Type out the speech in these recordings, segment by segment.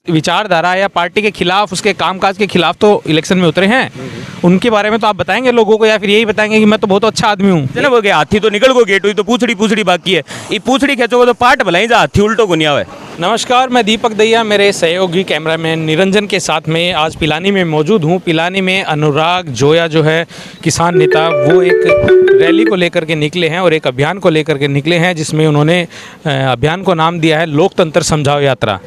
विचारधारा या पार्टी के खिलाफ, उसके कामकाज के खिलाफ तो इलेक्शन में उतरे हैं, उनके बारे में तो आप बताएंगे लोगों को, या फिर यही बताएंगे कि मैं तो बहुत अच्छा आदमी हूँ? ना वो गया हाथी तो निकल गो गेट हुई तो पूछड़ी बाकी है, ये पूछड़ी खेचोगे तो पाट भलाई जा हाथी उल्टो को नहीं आवे। नमस्कार, मैं दीपक दहिया मेरे सहयोगी कैमरामैन निरंजन के साथ में आज पिलानी में मौजूद हूँ। पिलानी में अनुराग जोया जो है किसान नेता, वो एक रैली को लेकर के निकले हैं और एक अभियान को लेकर के निकले हैं, जिसमें उन्होंने अभियान को नाम दिया है लोकतंत्र समझाओ यात्रा।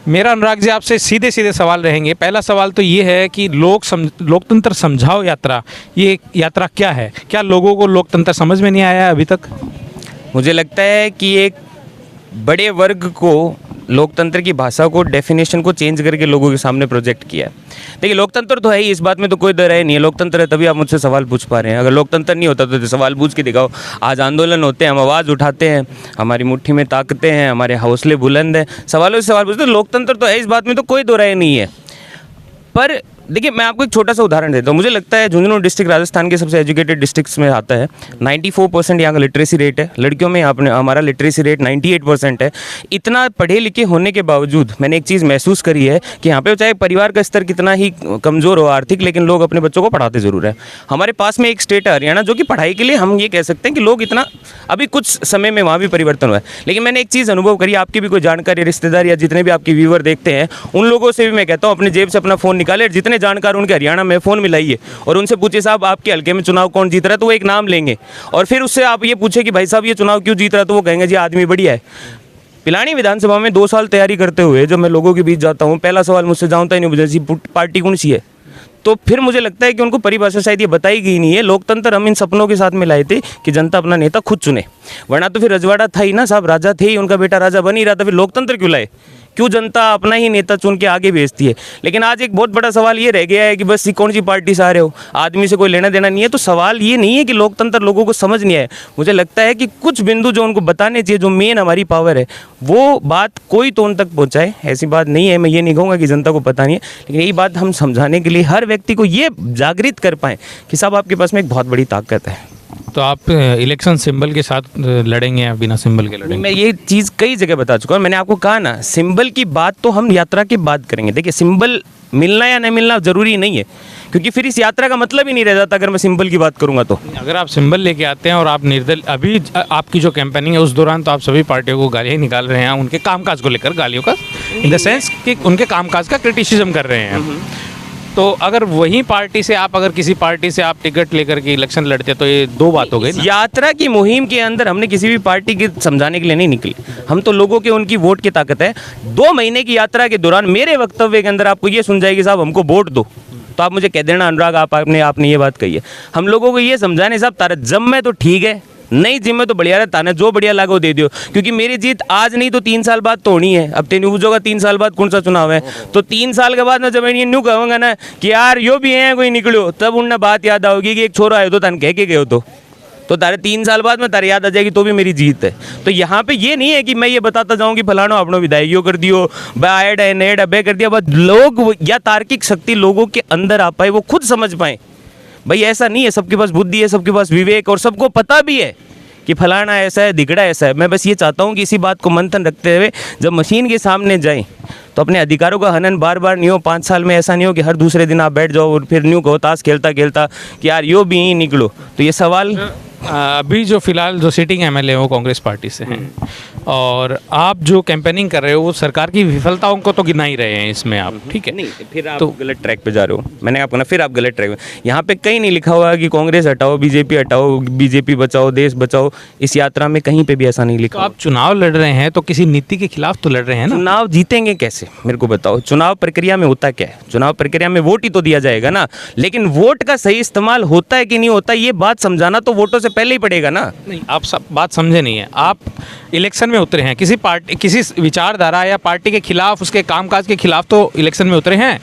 मेरा अनुराग जी आपसे सीधे सीधे सवाल रहेंगे। पहला सवाल तो ये है कि लोकतंत्र समझाओ यात्रा, ये यात्रा क्या है? क्या लोगों को लोकतंत्र समझ में नहीं आया है अभी तक? मुझे लगता है कि एक बड़े वर्ग को लोकतंत्र की भाषा को, डेफिनेशन को चेंज करके लोगों के सामने प्रोजेक्ट किया है। देखिए, लोकतंत्र तो है ही, इस बात में तो कोई दो राय नहीं है। लोकतंत्र है तभी आप मुझसे सवाल पूछ पा रहे हैं। अगर लोकतंत्र नहीं होता तो सवाल पूछ के दिखाओ। आज आंदोलन होते हैं, हम आवाज़ उठाते हैं, हमारी मुट्ठी में ताकतें हैं, हमारे हौसले बुलंद हैं, सवालों से सवाल पूछते हैं। लोकतंत्र तो है, इस बात में तो कोई दो राय नहीं है। पर देखिए, मैं आपको एक छोटा सा उदाहरण देता हूँ। मुझे लगता है झुंझुनू डिस्ट्रिक्ट राजस्थान के सबसे एजुकेटेड डिस्ट्रिक्ट्स में आता है। 94% यहाँ का लिटरेसी रेट है। लड़कियों में हमारा लिटरेसी रेट 98% है। इतना पढ़े लिखे होने के बावजूद मैंने एक चीज़ महसूस करी है कि यहाँ पे चाहे परिवार का स्तर कितना ही कमज़ोर हो आर्थिक, लेकिन लोग अपने बच्चों को पढ़ाते ज़रूर है। हमारे पास में एक स्टेट है हरियाणा, जो कि पढ़ाई के लिए हम ये कह सकते हैं कि लोग इतना, अभी कुछ समय में वहाँ भी परिवर्तन हुआ है। लेकिन मैंने एक चीज़ अनुभव करी, आपकी भी कोई जानकारी, रिश्तेदार या जितने भी आपके व्यूवर देखते हैं, उन लोगों से भी मैं कहता हूँ अपनी जेब से अपना फ़ोन निकाले, जितने जानकार उनके हरियाणा में फ़ोन मिलाइए और उनसे पूछिए साहब आपके हल्के में चुनाव कौन जीत रहा है, तो वो एक नाम लेंगे। और फिर उससे आप ये पूछे कि भाई साहब ये चुनाव क्यों जीत रहा है, तो वो कहेंगे जी आदमी बढ़िया है। पिलानी विधानसभा में 2 साल तैयारी करते हुए जब मैं लोगों के बीच जाता हूँ, पहला सवाल मुझसे जानता ही नहीं मुझे पार्टी कौन सी है। तो फिर मुझे लगता है कि उनको परिभाषा शायद ये बताई गई नहीं है। लोकतंत्र हम इन सपनों के साथ में लाए थे कि जनता अपना नेता खुद चुने, वरना तो फिर रजवाड़ा था ही ना साहब, राजा थे ही, उनका बेटा राजा बन ही रहा था, फिर लोकतंत्र क्यों लाए? क्यों जनता अपना ही नेता चुन के आगे भेजती है? लेकिन आज एक बहुत बड़ा सवाल ये रह गया है कि बस कौन सी पार्टी से आ रहे हो, आदमी से कोई लेना देना नहीं है। तो सवाल ये नहीं है कि लोकतंत्र लोगों को समझ नहीं आया। मुझे लगता है कि कुछ बिंदु जो उनको बताने चाहिए, जो मेन हमारी पावर है, वो बात कोई तो उन तक पहुँचाए। ऐसी बात नहीं है, मैं ये नहीं कहूँगा कि जनता को पता नहीं है, लेकिन यही बात हम समझाने के लिए हर व्यक्ति को ये जागृत कर पाएँ कि साहब आपके पास में एक बहुत बड़ी ताकत है। तो आप इलेक्शन सिंबल के साथ लड़ेंगे या बिना सिंबल के लड़ेंगे? मैं ये चीज़ कई जगह बता चुका हूँ। मैंने आपको कहा ना, सिंबल की बात तो हम यात्रा के बाद करेंगे। देखिए, सिंबल मिलना या नहीं मिलना जरूरी नहीं है, क्योंकि फिर इस यात्रा का मतलब ही नहीं रह जाता अगर मैं सिंबल की बात करूंगा तो। अगर आप सिंबल लेके आते हैं और आप निर्दल, अभी आपकी जो कैंपेनिंग है उस दौरान तो आप सभी पार्टियों को गालियाँ निकाल रहे हैं, उनके कामकाज को लेकर गालियों का, इन द सेंस कि उनके कामकाज का क्रिटिसिज्म कर रहे हैं। तो अगर वही पार्टी से आप, अगर किसी पार्टी से आप टिकट लेकर के इलेक्शन लड़ते तो ये दो बात हो गई ना? यात्रा की मुहिम के अंदर हमने किसी भी पार्टी के समझाने के लिए नहीं निकली, हम तो लोगों के, उनकी वोट की ताकत है। 2 महीने की यात्रा के दौरान मेरे वक्तव्य के अंदर आपको ये सुन जाएगी साहब हमको वोट दो, तो आप मुझे कह देना अनुराग आपने ये बात कही है। हम लोगों को ये समझाने साहब तारा जम में तो ठीक है, नहीं जिम में तो बढ़िया रहता ना, जो बढ़िया लागो दे दियो, क्योंकि मेरी जीत आज नहीं तो 3 साल बाद तो होनी है। अब तेन पूछोगा 3 साल बाद कौन सा चुनाव है, तो 3 साल के बाद मैं जब मैं न्यू कहूँगा ना कि यार यो भी है कोई निकलो, तब उन्हें बात याद आओगी कि एक छोरा आयो तो तन कह के गए तो तारे 3 साल बाद में तारे याद आ जाएगी, तो भी मेरी जीत है। तो यहाँ पे ये नहीं है कि मैं ये बताता जाऊँ कि फलाना अपनों विधायकियों कर दियो, बैड है नेड अबे कर दिया, बस लोग या तार्किक शक्ति लोगों के अंदर आ पाए, वो खुद समझ पाए। भाई ऐसा नहीं है, सबके पास बुद्धि है, सबके पास विवेक, और सबको पता भी है कि फलाना ऐसा है, दिगड़ा ऐसा है। मैं बस ये चाहता हूँ कि इसी बात को मंथन रखते हुए जब मशीन के सामने जाएं तो अपने अधिकारों का हनन बार बार नहीं हो। 5 साल में ऐसा नहीं हो कि हर दूसरे दिन आप बैठ जाओ और फिर न्यू कहो ताश खेलता खेलता कि यार यो भी ही निकलो। तो ये सवाल अभी जो फिलहाल जो सिटिंग एमएलए वो कांग्रेस पार्टी से हैं, और आप जो कैंपेनिंग कर रहे हो वो सरकार की विफलताओं को तो गिना ही रहे हैं इसमें आप, ठीक है? नहीं, फिर आप तो गलत ट्रैक पे जा रहे हो। मैंने आपको ना, फिर आप गलत ट्रैक पे। यहाँ पे कहीं नहीं लिखा हुआ कि कांग्रेस हटाओ, बीजेपी हटाओ, बीजेपी बचाओ, देश बचाओ। इस यात्रा में कहीं पे भी ऐसा नहीं लिखा। तो आप चुनाव लड़ रहे हैं तो किसी नीति के खिलाफ तो लड़ रहे हैं ना? चुनाव जीतेंगे कैसे, मेरे को बताओ। चुनाव प्रक्रिया में होता क्या है? चुनाव प्रक्रिया में वोट ही तो दिया जाएगा ना, लेकिन वोट का सही इस्तेमाल होता है कि नहीं होता, ये बात समझाना तो वोटों से पहले ही पड़ेगा ना। नहीं, आप सब बात समझे नहीं है। आप इलेक्शन में उतरे हैं, किसी पार्टी, किसी विचारधारा या पार्टी के खिलाफ, उसके कामकाज के खिलाफ तो इलेक्शन में उतरे हैं,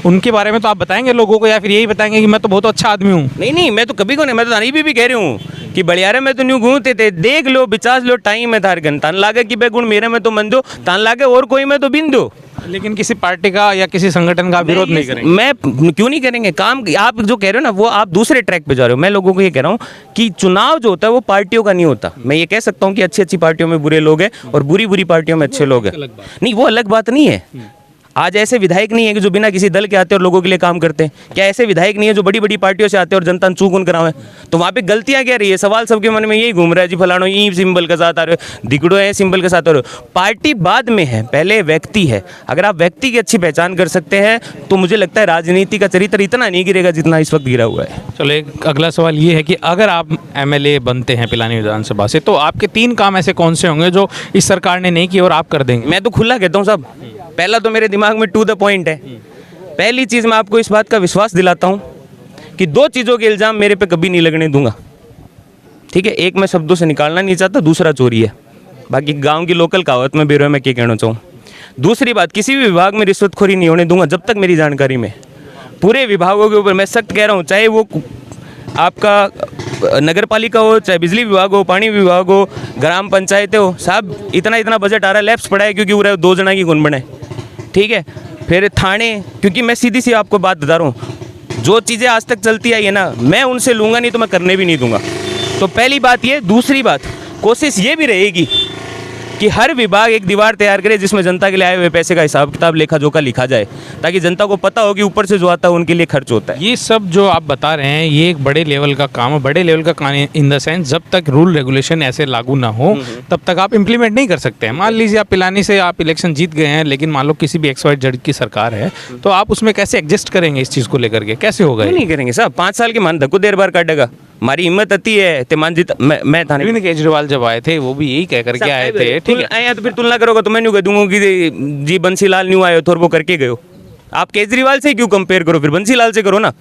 उनके बारे में तो आप बताएंगे लोगों को, या फिर यही बताएंगे कि मैं तो बहुत अच्छा आदमी हूँ? नहीं, मैं तो कभी को नहीं, मैं तो नहीं भी कह रही हूँ कि बड़ियारे में तो न्यू घूमते थे, देख लो 50 लो टाइम है थार गन, तान लागे कि बे गुण मेरे में तो मन दो, तान लागे और कोई में तो बिन दो। लेकिन किसी पार्टी का या किसी संगठन का विरोध नहीं करेंगे? मैं क्यों नहीं करेंगे? काम आप जो कह रहे हो ना, वो आप दूसरे ट्रैक पे जा रहे हो। मैं लोगों को ये कह रहा हूँ कि चुनाव जो होता है वो पार्टियों का नहीं होता। मैं ये कह सकता हूँ कि अच्छी अच्छी पार्टियों में बुरे लोग हैं और बुरी बुरी पार्टियों में अच्छे लोग हैं, नहीं वो अलग बात नहीं है। आज ऐसे विधायक नहीं है कि जो बिना किसी दल के आते और लोगों के लिए काम करते हैं। क्या ऐसे विधायक नहीं है जो बड़ी बड़ी पार्टियों से आते हैं और जनता चूक उन करावे? तो वहाँ पे गलतियाँ क्या रही है? सवाल सबके मन में यही घूम रहा है जी, फलानो ई सिंबल के साथ आ रहे हो, दिगड़ो है सिंबल के साथ आ रहे हो। पार्टी बाद में है, पहले व्यक्ति है। अगर आप व्यक्ति की अच्छी पहचान कर सकते हैं तो मुझे लगता है राजनीति का चरित्र इतना नहीं गिरेगा जितना इस वक्त गिरा हुआ है। चलो, एक अगला सवाल ये है कि अगर आप एमएलए बनते हैं पिलानी विधानसभा से, तो आपके 3 काम ऐसे कौन से होंगे जो इस सरकार ने नहीं किए और आप कर देंगे? मैं तो खुला कहता हूँ साहब, पहला तो मेरे दिमाग में टू द पॉइंट है। पहली चीज़ मैं आपको इस बात का विश्वास दिलाता हूँ कि 2 चीज़ों के इल्ज़ाम मेरे पे कभी नहीं लगने दूंगा, ठीक है? एक मैं शब्दों से निकालना नहीं चाहता, दूसरा चोरी है। बाकी गांव की लोकल कहावत में बेरो मैं क्या कहना चाहूँ। दूसरी बात, किसी भी विभाग में रिश्वतखोरी नहीं होने दूंगा जब तक मेरी जानकारी में। पूरे विभागों के ऊपर मैं सख्त कह रहा हूँ, चाहे वो आपका नगर पालिका हो, चाहे बिजली विभाग हो, पानी विभाग हो, ग्राम पंचायतें हो, साहब इतना इतना बजट आ रहा है, लैप्स पड़ा है क्योंकि पूरा 2 जना की कौन बने, ठीक है? फिर थाने, क्योंकि मैं सीधी सी आपको बात बता रहा हूँ, जो चीज़ें आज तक चलती आई है ना, मैं उनसे लूँगा नहीं तो मैं करने भी नहीं दूंगा। तो पहली बात ये। दूसरी बात, कोशिश ये भी रहेगी कि हर विभाग एक दीवार तैयार करे जिसमें जनता के लिए आए हुए पैसे का हिसाब किताब लेखा जोखा लिखा जाए, ताकि जनता को पता हो कि ऊपर से जो आता है उनके लिए खर्च होता है। ये सब जो आप बता रहे हैं ये एक बड़े लेवल का काम है, बड़े लेवल का काम इन द सेंस जब तक रूल रेगुलेशन ऐसे लागू ना हो तब तक आप इम्प्लीमेंट नहीं कर सकते हैं। मान लीजिए आप पिलानी से आप इलेक्शन जीत गए हैं, लेकिन मान लो किसी भी XYZ की सरकार है, तो आप उसमें कैसे एडजस्ट करेंगे? इस चीज़ को लेकर के कैसे होगा? नहीं करेंगे साहब, 5 साल के मान धक्को देर बार काटेगा। हमारी हिम्मत आती है ते मान जीत। मैं थाने अरविंद केजरीवाल जब आए थे वो भी यही कह करके आए थे, ठीक है? आया तो फिर तुलना करोगे तो मैं नहीं कह दूंगा कि जी बंसीलाल न्यू आए हो और वो करके गए हो। आप केजरीवाल से क्यों कंपेयर करो? फिर बंसीलाल से करो ना।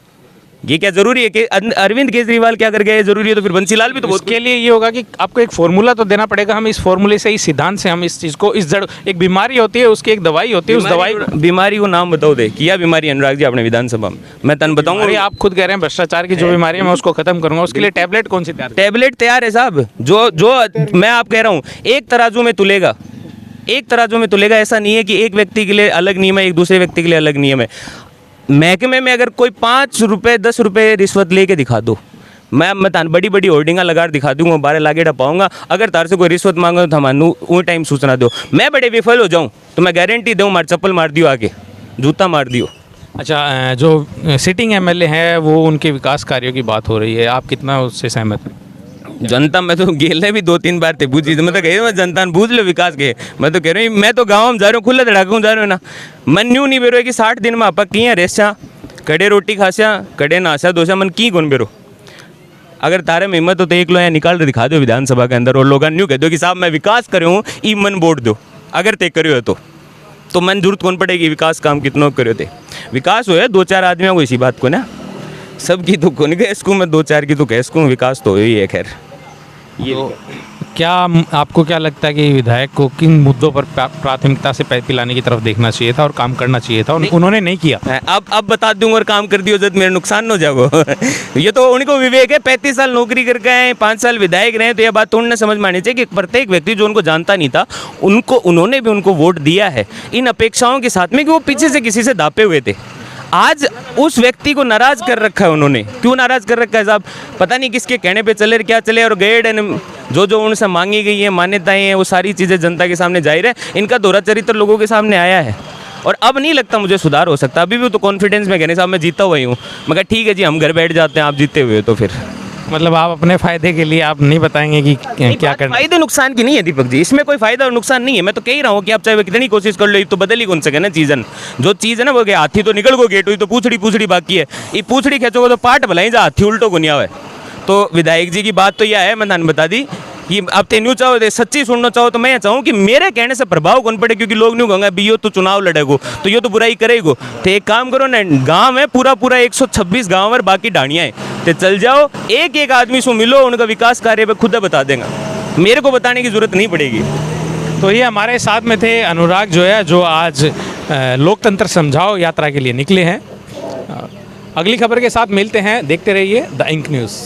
ये क्या जरूरी है कि अरविंद केजरीवाल क्या कर गए जरूरी है तो फिर बंसीलाल भी तो? उसके लिए ये होगा कि आपको एक फॉर्मूला तो देना पड़ेगा। हम इस फॉर्मूले से, इस सिद्धांत से हम इस चीज़ को, इस जड़, एक बीमारी होती है उसकी एक दवाई होती है, उस दवाई बीमारी को नाम बताओ दे, क्या बीमारी अनुराग जी आपने विधानसभा में? मैं तन बताऊंगा। अरे आप खुद कह रहे हैं भ्रष्टाचार की जो बीमारी है मैं उसको खत्म करूंगा, उसके लिए टैबलेट कौन सी तैयार? टैबलेट तैयार है साहब। जो मैं आप कह रहा हूँ, एक तराजू में तुलेगा, एक तराजू में तुलेगा। ऐसा नहीं है कि एक व्यक्ति के लिए अलग नियम है, एक दूसरे व्यक्ति के लिए अलग नियम है। महकमे में अगर कोई 5 रुपये 10 रुपये रिश्वत लेके दिखा दो, मैं तान बड़ी बड़ी होर्डिंगा लगा दिखा दूंगा, 12 लागेड़ा पाऊंगा। अगर तार से कोई रिश्वत मांगो तो हमारे वो टाइम सूचना दो। मैं बड़े विफल हो जाऊँ तो मैं गारंटी दूँ मार चप्पल मार दियो, आगे जूता मार दियो। अच्छा, जो सिटिंग एमएलए हैं वो उनके विकास कार्यों की बात हो रही है, आप कितना उससे सहमत हैं? जनता में तो गेले भी 2-3 बार थे पूछी, तो मैं तो कह जनता ने पूछ लो विकास के। मैं तो कह रही हूँ, मैं तो गाँव में जा रहा हूँ, खुला धड़ाका जा रहा हूँ ना। मन न्यू नहीं बेरो कि 60 दिन में आप किए रेस्या कड़े रोटी खास्या कड़े नाशा दोशा मन की कौन बेरो। अगर तारे में हिम्मत हो तो एक लो यहाँ निकाल दिखा दो विधानसभा के अंदर और लोग न्यू कह दो कि साहब मैं विकास कर हूँ, ई मन वोट दो। अगर तय करो हो तो मन जरूरत कौन पड़ेगी? विकास काम कितनों करो थे? विकास हो है 2-4 आदमियों को, इसी बात को ना, सबकी तो कौन गए इसको, मैं 2-4 की तो कह सकूँ, विकास तो ही है। खैर ये तो क्या आपको क्या लगता है कि विधायक को किन मुद्दों पर प्राथमिकता से पिलाने की तरफ देखना चाहिए था और काम करना चाहिए था? उन्होंने नहीं किया। अब बता दूंगा और काम कर दियो जब मेरा नुकसान न हो जाओ। ये तो उनको विवेक है, 35 साल नौकरी करके आए, 5 साल विधायक रहे, तो यह बात तो उन्हें समझ में आनी चाहिए कि प्रत्येक व्यक्ति जो उनको जानता नहीं था उन्होंने भी उनको वोट दिया है इन अपेक्षाओं के साथ में कि वो पीछे से किसी से दापे हुए थे। आज उस व्यक्ति को नाराज कर रखा है उन्होंने। क्यों नाराज कर रखा है साहब? पता नहीं किसके कहने पे चले क्या चले, और गेड जो उनसे मांगी गई है मान्यताएं हैं वो सारी चीज़ें जनता के सामने जाहिर है। इनका दोहरा चरित्र लोगों के सामने आया है और अब नहीं लगता मुझे सुधार हो सकता। अभी भी तो कॉन्फिडेंस में कहने साहब मैं जीता हुआ ही हूँ, मगर ठीक है जी हम घर बैठ जाते हैं, आप जीते हुए हो तो फिर मतलब आप अपने फायदे के लिए आप नहीं बताएंगे कि क्या करना? फायदे नुकसान की नहीं है दीपक जी, इसमें कोई फायदा और नुकसान नहीं है। मैं तो कह ही रहा हूँ कि आप चाहे कितनी कोशिश कर लो, तो बदल ही कौन सके ना चीज़न। जो चीज़ है ना वो हाथी तो निकल गो गेट हुई, तो पूछड़ी बाकी है। ये पूछड़ी खेचोगे तो पार्ट भलाई जा, हाथी उल्टो को नहीं आवे। तो विधायक जी की बात तो यह है, मैंने बता दी कि अब ते न्यू चाहो सच्ची सुनना चाहो तो मैं ये चाहूँ कि मेरे कहने से प्रभाव कौन पड़े, क्योंकि लोग न्यू कहूँगा भी यो तो चुनाव लड़ेगो तो यो तो बुराई करेगो। तो एक काम करो ना, गांव है पूरा 126 गांव और बाकी डाणियाँ हैं, तो चल जाओ एक आदमी से मिलो, उनका विकास कार्य पे खुद बता देगा, मेरे को बताने की जरूरत नहीं पड़ेगी। तो ये हमारे साथ में थे अनुराग जोया, जो आज लोकतंत्र समझाओ यात्रा के लिए निकले हैं। अगली खबर के साथ मिलते हैं, देखते रहिए द इंक न्यूज़।